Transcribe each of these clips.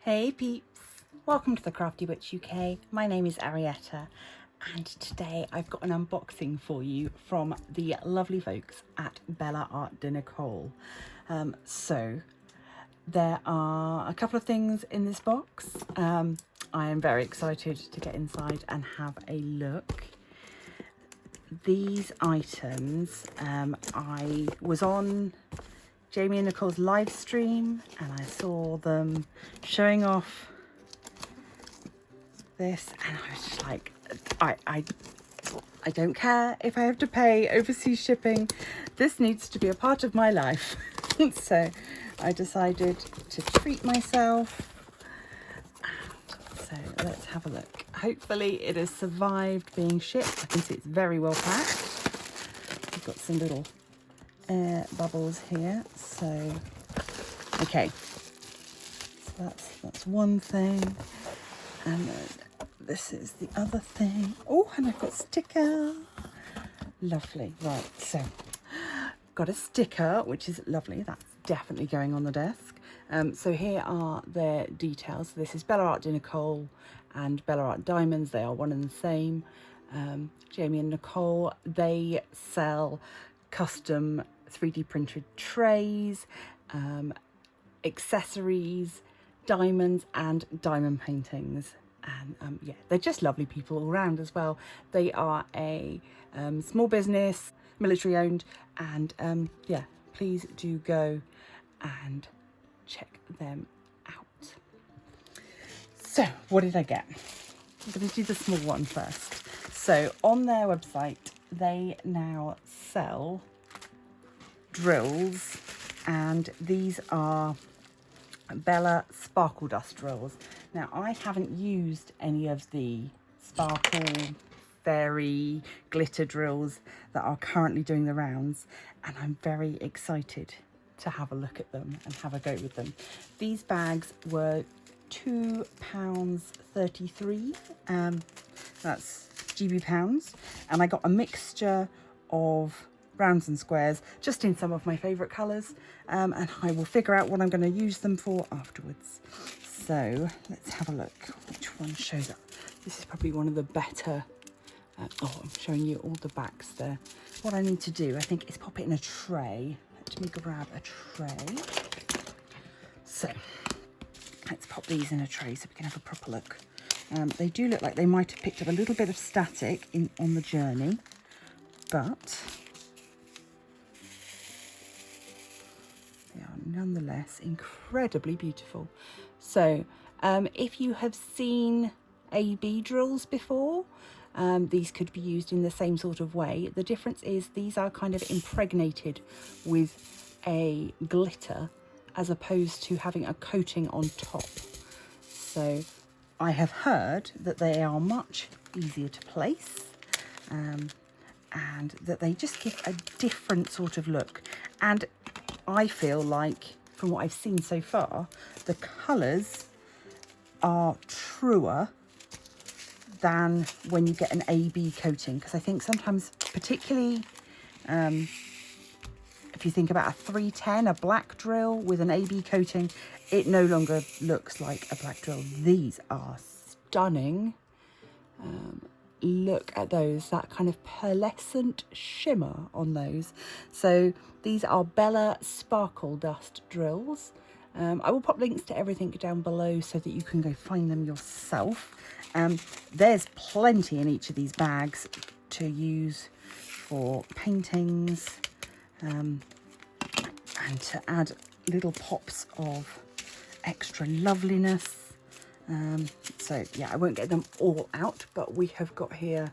Hey peeps, welcome to the Crafty Witch UK. My name is Arietta and today I've got an unboxing for you from the lovely folks at ARTDOT. So there are a couple of things in this box. I am very excited to get inside and have a look. These items, I was on Jamie and Nicole's live stream and I saw them showing off this and I was just like, I don't care if I have to pay overseas shipping. This needs to be a part of my life. So I decided to treat myself. So let's have a look. Hopefully it has survived being shipped. I can see it's very well packed. We've got some little air bubbles here. So okay, so that's one thing, and then this is the other thing. Oh, and I've got a sticker. Lovely. Right, so got a sticker, which is lovely. That's definitely going on the desk. So here are their details. So this is ARTDOT and ART Diamonds. They are one and the same. Jamie and Nicole, they sell custom 3D printed trays, accessories, diamonds and diamond paintings. And yeah, they're just lovely people all around as well. They are a small business, military owned, and yeah, please do go and check them out. So what did I get? I'm going to do the small one first. So on their website, they now sell drills, and these are Bella Sparkle Dust drills. Now I haven't used any of the sparkle fairy glitter drills that are currently doing the rounds, and I'm very excited to have a look at them and have a go with them. These bags were £2.33, that's GB pounds, and I got a mixture of rounds and squares, just in some of my favourite colours, and I will figure out what I'm going to use them for afterwards. So let's have a look which one shows up. This is probably one of the better. Oh, I'm showing you all the backs there. What I need to do, I think, is pop it in a tray. Let me grab a tray. So let's pop these in a tray so we can have a proper look. They do look like they might have picked up a little bit of static on the journey, but they are nonetheless incredibly beautiful. So if you have seen AB drills before, these could be used in the same sort of way. The difference is these are kind of impregnated with a glitter as opposed to having a coating on top. So I have heard that they are much easier to place, and that they just give a different sort of look. And I feel like, from what I've seen so far, the colours are truer than when you get an AB coating, because I think sometimes, particularly if you think about a 310, a black drill with an AB coating, it no longer looks like a black drill. These are stunning. Look at those, that kind of pearlescent shimmer on those. So these are Bella Sparkle Dust drills. I will pop links to everything down below so that you can go find them yourself. There's plenty in each of these bags to use for paintings, and to add little pops of extra loveliness. So yeah, I won't get them all out, but we have got here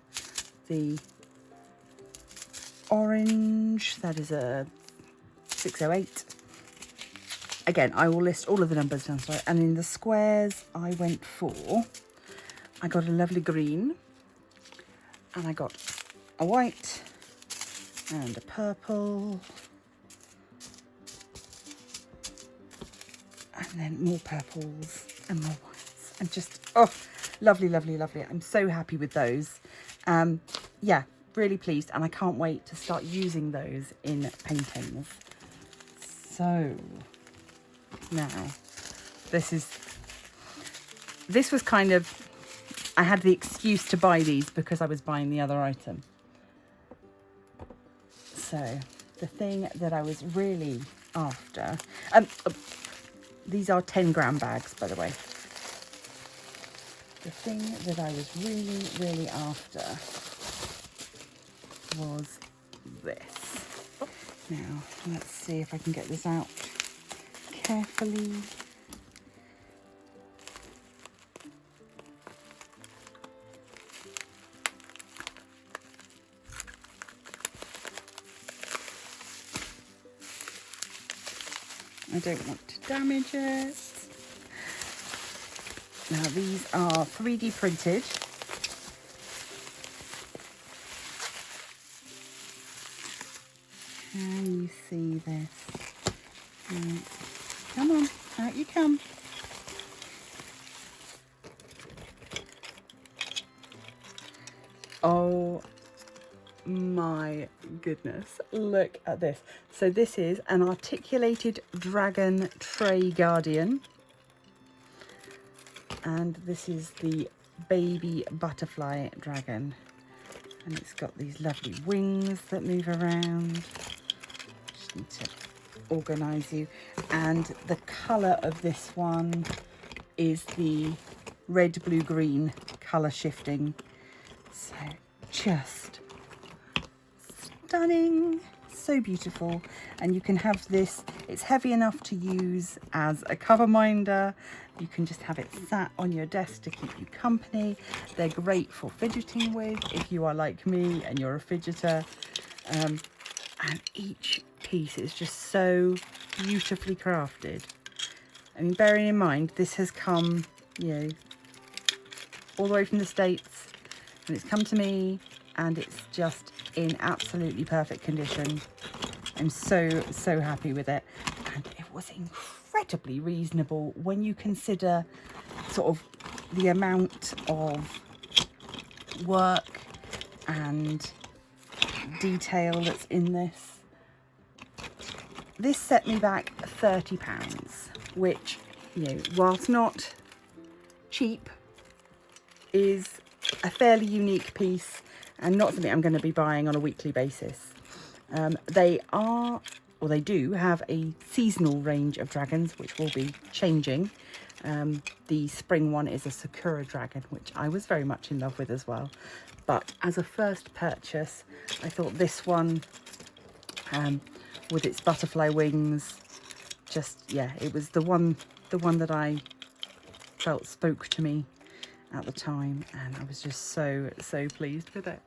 the orange, that is a 608. Again, I will list all of the numbers down, sorry. And in the squares I went for, I got a lovely green, and I got a white and a purple, and then more purples and more whites, and just, oh, lovely, lovely, lovely. I'm so happy with those. Yeah, really pleased, and I can't wait to start using those in paintings. So now this is this was kind of, I had the excuse to buy these because I was buying the other item. So the thing that I was really after, these are 10-gram bags, by the way. The thing that I was really, really after was this. Now, let's see if I can get this out carefully. I don't want to damage it. Now these are 3D printed. Can you see this? Right. Come on, out you come. Oh my goodness, look at this. So this is an articulated dragon tray guardian, and this is the baby butterfly dragon, and it's got these lovely wings that move around. Just need to organize you. And the color of this one is the red, blue, green color shifting. So just stunning, so beautiful. And you can have this, it's heavy enough to use as a cover minder. You can just have it sat on your desk to keep you company. They're great for fidgeting with if you are like me and you're a fidgeter. And each piece is just so beautifully crafted. I mean, bearing in mind this has come, you know, all the way from the States, and it's come to me, and it's just in absolutely perfect condition. I'm so happy with it, and it was incredibly reasonable when you consider sort of the amount of work and detail that's in this. This set me back £30, which, you know, whilst not cheap, is a fairly unique piece and not something I'm going to be buying on a weekly basis. They do have a seasonal range of dragons, which will be changing. The spring one is a Sakura dragon, which I was very much in love with as well. But as a first purchase, I thought this one, with its butterfly wings, just, yeah, it was the one that I felt spoke to me at the time, and I was just so pleased with it.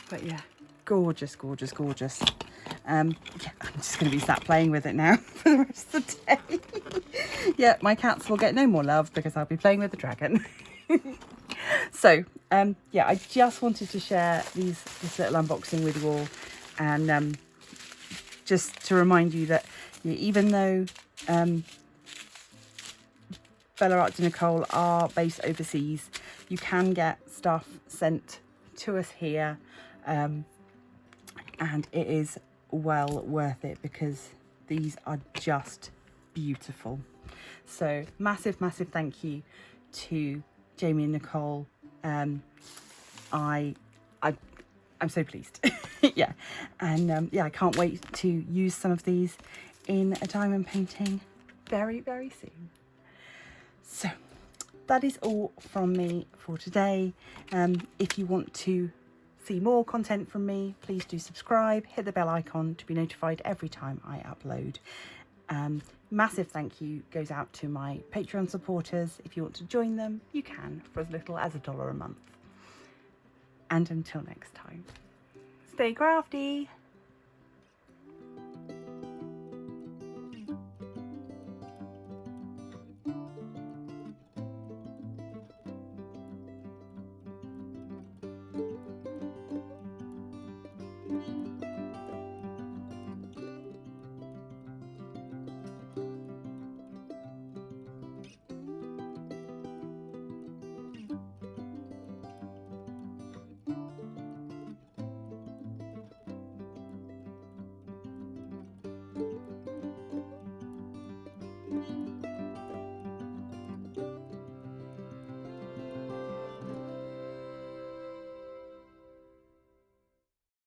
But yeah, gorgeous, gorgeous, gorgeous. Yeah, I'm just going to be sat playing with it now for the rest of the day. Yeah, my cats will get no more love because I'll be playing with the dragon. So yeah, I just wanted to share this little unboxing with you all, and just to remind you that, yeah, even though Bella Art de Nicole are based overseas, you can get stuff sent to us here, and it is well worth it because these are just beautiful. So massive thank you to Jamie and Nicole. I'm so pleased. Yeah, and yeah, I can't wait to use some of these in a diamond painting very soon. So that is all from me for today. If you want to see more content from me, please do subscribe, hit the bell icon to be notified every time I upload. Massive thank you goes out to my Patreon supporters. If you want to join them, you can for as little as $1 a month. And until next time, stay crafty.